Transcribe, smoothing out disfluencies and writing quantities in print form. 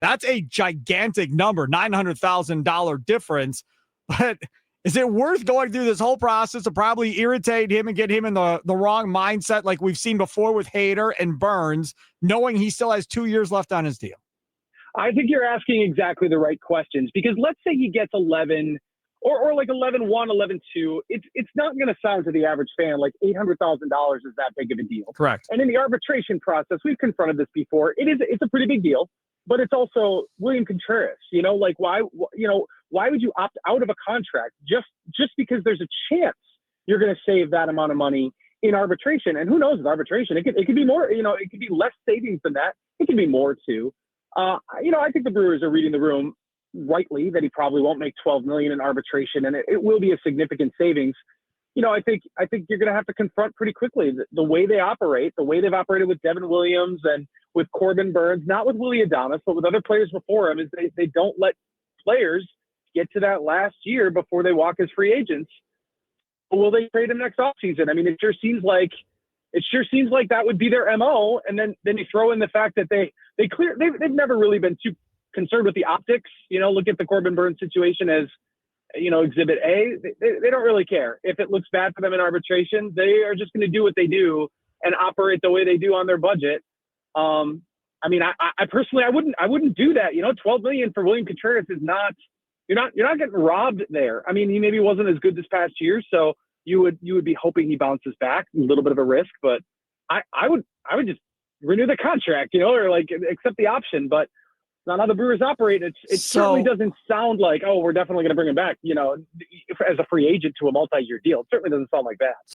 That's a gigantic number, $900,000 difference. But is it worth going through this whole process to probably irritate him and get him in the wrong mindset like we've seen before with Hader and Burns, knowing he still has 2 years left on his deal? I think you're asking exactly the right questions, because let's say he gets 11 or like 11-1, 11-2. It's not going to sound to the average fan like $800,000 is that big of a deal. Correct. And in the arbitration process, we've confronted this before. It's a pretty big deal, but it's also William Contreras. Like why would you opt out of a contract just because there's a chance you're going to save that amount of money in arbitration? And who knows, with arbitration, it could be more. It could be less savings than that. It could be more too. I think the Brewers are reading the room rightly that he probably won't make $12 million in arbitration, and it will be a significant savings. I think you're going to have to confront pretty quickly the way they operate, the way they've operated with Devin Williams and with Corbin Burns, not with Willie Adames, but with other players before him, is they don't let players get to that last year before they walk as free agents. Will they trade him next offseason? I mean, it sure seems like that would be their MO. And then you throw in the fact that they've never really been too concerned with the optics. Look at the Corbin Burns situation as, exhibit A. They don't really care if it looks bad for them in arbitration. They are just going to do what they do and operate the way they do on their budget. I personally, I wouldn't do that. $12 million for William Contreras is not, you're not getting robbed there. I mean, he maybe wasn't as good this past year, so you would be hoping he bounces back, a little bit of a risk, but I would just renew the contract, or like accept the option. But it's not how the Brewers operate. It certainly doesn't sound like, oh, we're definitely going to bring him back, as a free agent to a multi-year deal. It certainly doesn't sound like that.